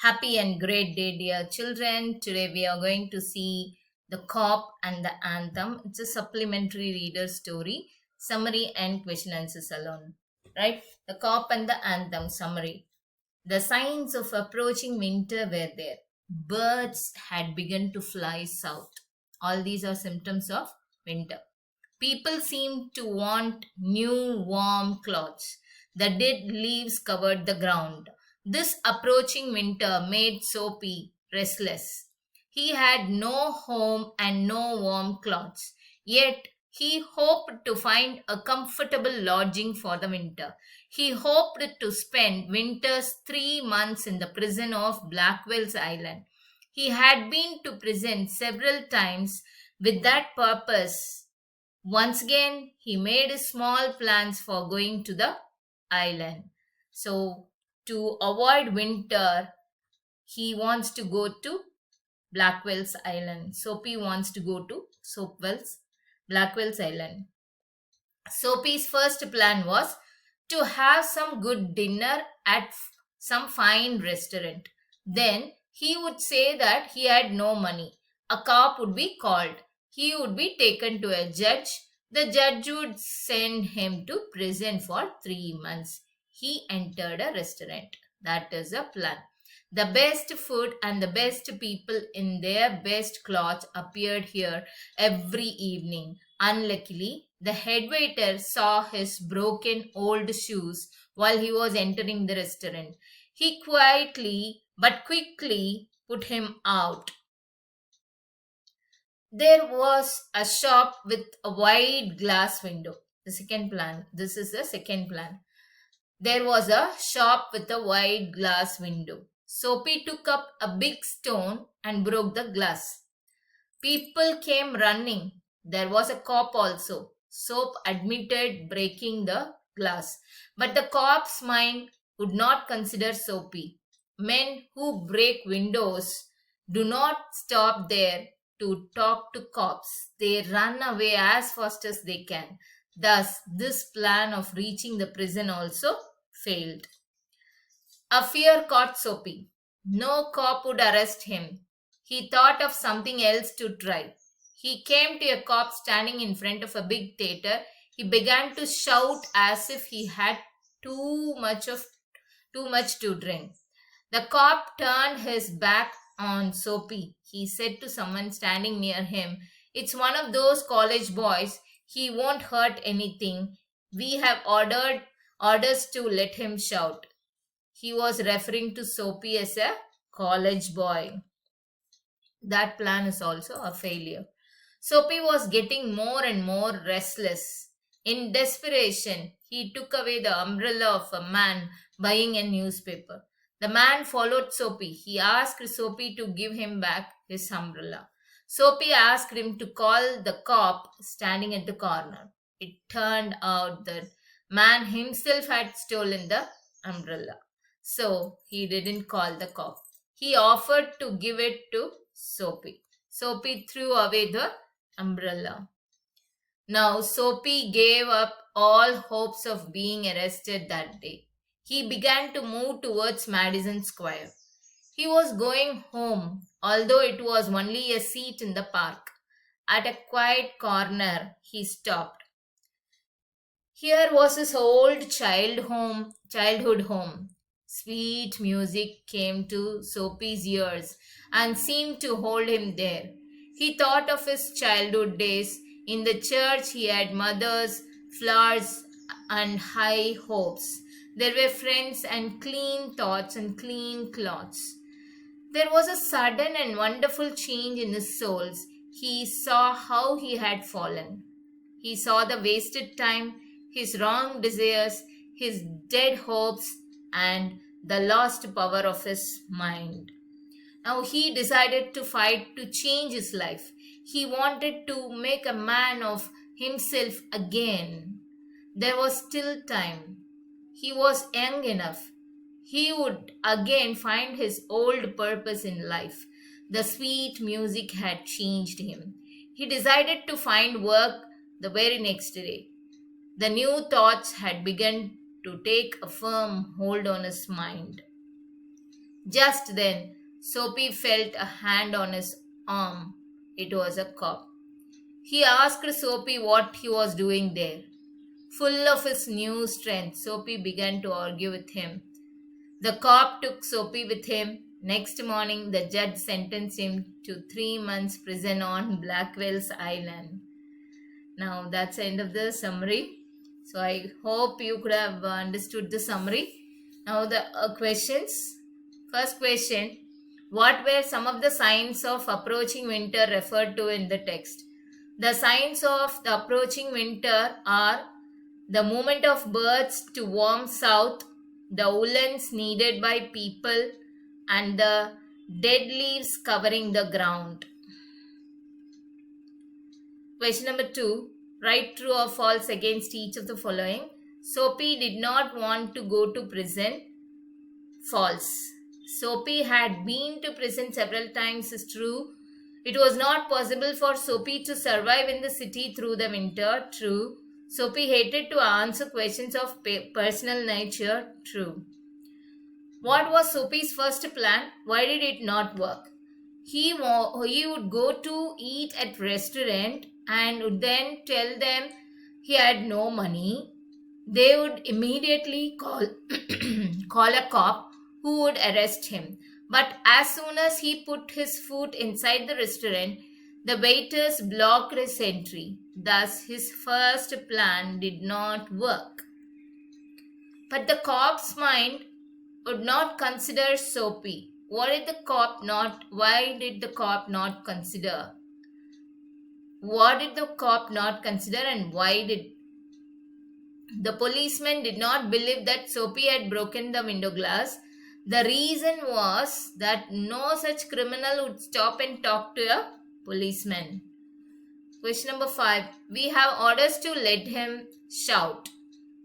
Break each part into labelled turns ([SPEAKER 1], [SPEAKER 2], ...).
[SPEAKER 1] Happy and great day, dear children. Today we are going to see The Cop and the Anthem. It's a supplementary reader story, summary and question answers alone. Right? The Cop and the Anthem summary. The signs of approaching winter were there. Birds had begun to fly south. All these are symptoms of winter. People seemed to want new warm clothes. The dead leaves covered the ground. This approaching winter made Soapy restless. He had no home and no warm clothes, yet he hoped to find a comfortable lodging for the winter. He hoped to spend winter's 3 months in the prison of Blackwell's Island. He had been to prison several times with that purpose. Once again, he made small plans for going to the island. So, to avoid winter, he wants to go to Blackwell's Island. Soapy wants to go to Blackwell's Island. Soapy's first plan was to have some good dinner at some fine restaurant. Then he would say that he had no money. A cop would be called. He would be taken to a judge. The judge would send him to prison for 3 months. He entered a restaurant. That is a plan. The best food and the best people in their best clothes appeared here every evening. Unluckily, the head waiter saw his broken old shoes while he was entering the restaurant. He quietly but quickly put him out. There was a shop with a wide glass window. The second plan. This is the second plan. There was a shop with a wide glass window. Soapy took up a big stone and broke the glass. People came running. There was a cop also. Soap admitted breaking the glass. But the cop's mind would not consider Soapy. Men who break windows do not stop there to talk to cops. They run away as fast as they can. Thus, this plan of reaching the prison also failed. A fear caught Soapy. No cop would arrest him. He thought of something else to try. He came to a cop standing in front of a big theater. He began to shout as if he had too much to drink. The cop turned his back on Soapy. He said to someone standing near him, "It's one of those college boys. He won't hurt anything. We have orders to let him shout." He was referring to Soapy as a college boy. That plan is also a failure. Soapy was getting more and more restless. In desperation, he took away the umbrella of a man buying a newspaper. The man followed Soapy. He asked Soapy to give him back his umbrella. Soapy asked him to call the cop standing at the corner. It turned out that man himself had stolen the umbrella. So he didn't call the cop. He offered to give it to Soapy. Soapy threw away the umbrella. Now Soapy gave up all hopes of being arrested that day. He began to move towards Madison Square. He was going home, although it was only a seat in the park. At a quiet corner, he stopped. Here was his old childhood home. Sweet music came to Soapy's ears and seemed to hold him there. He thought of his childhood days. In the church, he had mothers, flowers, and high hopes. There were friends and clean thoughts and clean clothes. There was a sudden and wonderful change in his soul. He saw how he had fallen. He saw the wasted time, his wrong desires, his dead hopes, and the lost power of his mind. Now he decided to fight to change his life. He wanted to make a man of himself again. There was still time. He was young enough. He would again find his old purpose in life. The sweet music had changed him. He decided to find work the very next day. The new thoughts had begun to take a firm hold on his mind. Just then, Soapy felt a hand on his arm. It was a cop. He asked Soapy what he was doing there. Full of his new strength, Soapy began to argue with him. The cop took Soapy with him. Next morning, the judge sentenced him to 3 months prison on Blackwell's Island. Now, that's the end of the summary. So, I hope you could have understood the summary. Now, the questions. First question. What were some of the signs of approaching winter referred to in the text? The signs of the approaching winter are the movement of birds to warm south, the woolens needed by people, and the dead leaves covering the ground. Question number 2. Write true or false against each of the following. Soapy did not want to go to prison. False. Soapy had been to prison several times is true. It was not possible for Soapy to survive in the city through the winter. True. Soapy hated to answer questions of personal nature. True. What was Soapy's first plan? Why did it not work? He would go to eat at restaurant and would then tell them he had no money. They would immediately call a cop who would arrest him. But as soon as he put his foot inside the restaurant, the waiters blocked his entry. Thus, his first plan did not work. But the cop's mind would not consider Soapy. Why did the cop not consider? What did the cop not consider, and why did the policeman did not believe that Soapy had broken the window glass? The reason was that no such criminal would stop and talk to a policeman. Question number 5. We have orders to let him shout.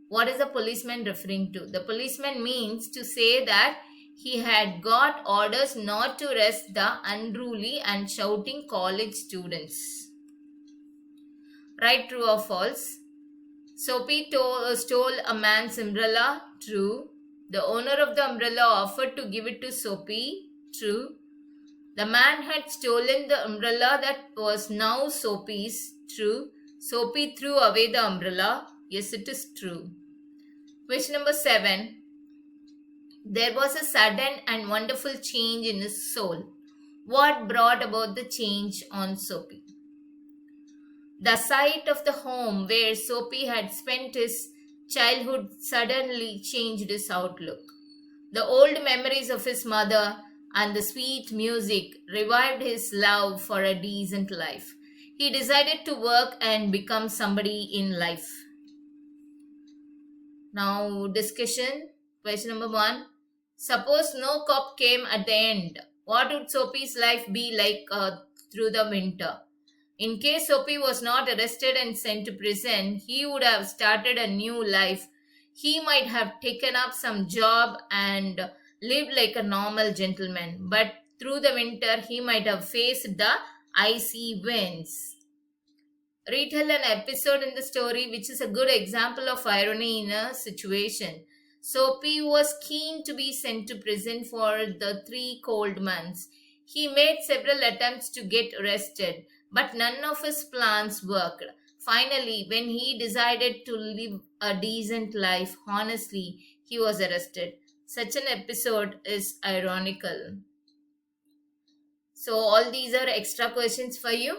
[SPEAKER 1] What is the policeman referring to? The policeman means to say that he had got orders not to arrest the unruly and shouting college students. Write true or false. Soapy stole a man's umbrella. True. The owner of the umbrella offered to give it to Soapy. True. The man had stolen the umbrella that was now Soapy's. True. Soapy threw away the umbrella. Yes, it is true. Question number 7. There was a sudden and wonderful change in his soul. What brought about the change on Soapy? The sight of the home where Soapy had spent his childhood suddenly changed his outlook. The old memories of his mother and the sweet music revived his love for a decent life. He decided to work and become somebody in life. Now, discussion. Question number 1. Suppose no cop came at the end. What would Soapy's life be like through the winter? In case Soapy was not arrested and sent to prison, he would have started a new life. He might have taken up some job and lived like a normal gentleman. But through the winter, he might have faced the icy winds. Retell an episode in the story which is a good example of irony in a situation. Soapy was keen to be sent to prison for the 3 cold months. He made several attempts to get arrested, but none of his plans worked. Finally, when he decided to live a decent life honestly, he was arrested. Such an episode is ironical. So all these are extra questions for you.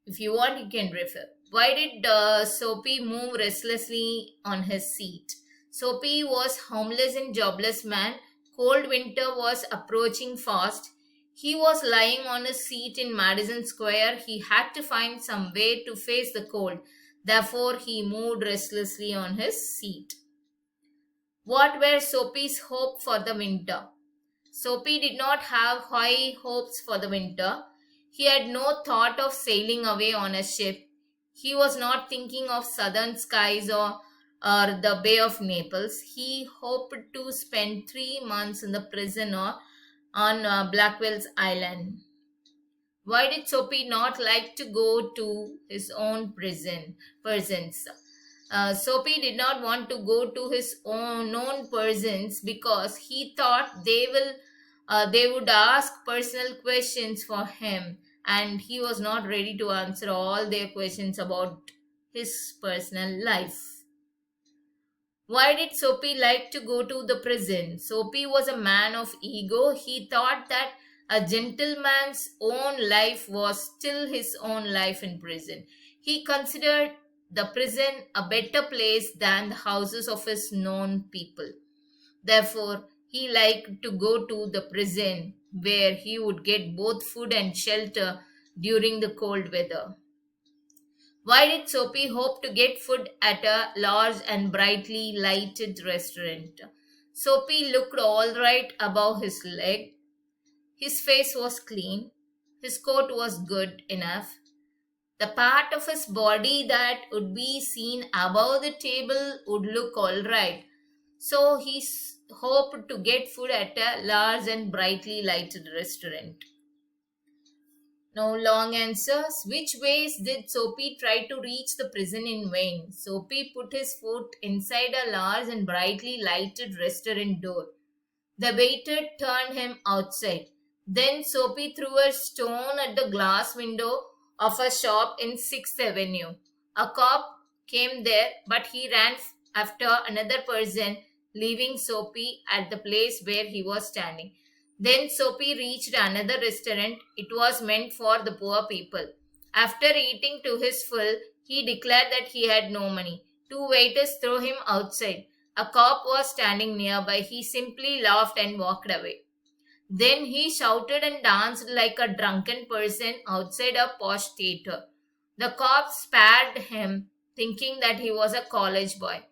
[SPEAKER 1] If you want, you can refer. Why did Soapy move restlessly on his seat? Soapy was homeless and jobless man. Cold winter was approaching fast. He was lying on his seat in Madison Square. He had to find some way to face the cold. Therefore, he moved restlessly on his seat. What were Soapy's hopes for the winter? Soapy did not have high hopes for the winter. He had no thought of sailing away on a ship. He was not thinking of southern skies or the Bay of Naples. He hoped to spend 3 months in the prison or on Blackwell's Island. Why did Soapy not like to go to his own prisons? Soapy did not want to go to his own known prisons because he thought they will They would ask personal questions for him, and he was not ready to answer all their questions about his personal life. Why did Soapy like to go to the prison? Soapy was a man of ego. He thought that a gentleman's own life was still his own life in prison. He considered the prison a better place than the houses of his known people. Therefore, he liked to go to the prison where he would get both food and shelter during the cold weather. Why did Soapy hope to get food at a large and brightly lighted restaurant? Soapy looked all right above his leg. His face was clean. His coat was good enough. The part of his body that would be seen above the table would look all right. So he hoped to get food at a large and brightly lighted restaurant. Now, long answers. Which ways did Soapy try to reach the prison in vain? Soapy put his foot inside a large and brightly lighted restaurant door. The waiter turned him outside. Then Soapy threw a stone at the glass window of a shop in 6th Avenue. A cop came there, but he ran after another person, leaving Soapy at the place where he was standing. Then Soapy reached another restaurant. It was meant for the poor people. After eating to his full, he declared that he had no money. Two waiters threw him outside. A cop was standing nearby. He simply laughed and walked away. Then he shouted and danced like a drunken person outside a posh theater. The cop spared him, thinking that he was a college boy.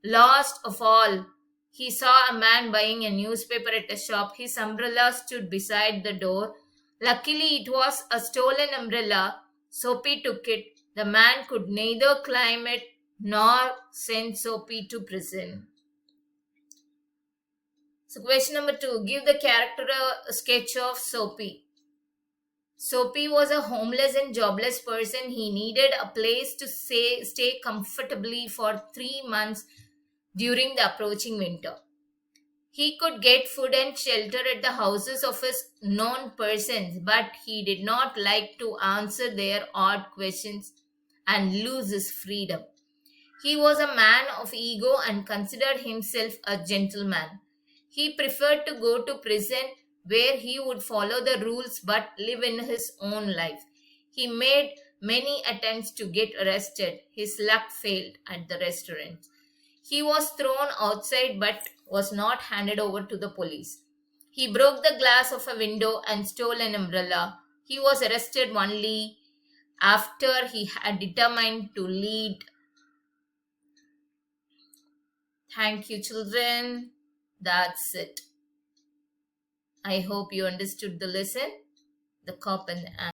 [SPEAKER 1] Last of all, he saw a man buying a newspaper at a shop. His umbrella stood beside the door. Luckily, it was a stolen umbrella. Soapy took it. The man could neither claim it nor send Soapy to prison. So, question number 2. Give the character a sketch of Soapy. Soapy was a homeless and jobless person. He needed a place to stay comfortably for 3 months during the approaching winter. He could get food and shelter at the houses of his known persons, but he did not like to answer their odd questions and lose his freedom. He was a man of ego and considered himself a gentleman. He preferred to go to prison where he would follow the rules but live in his own life. He made many attempts to get arrested. His luck failed at the restaurant. He was thrown outside but was not handed over to the police. He broke the glass of a window and stole an umbrella. He was arrested only after he had determined to lead. Thank you, children. That's it. I hope you understood the lesson. The cop and the ant.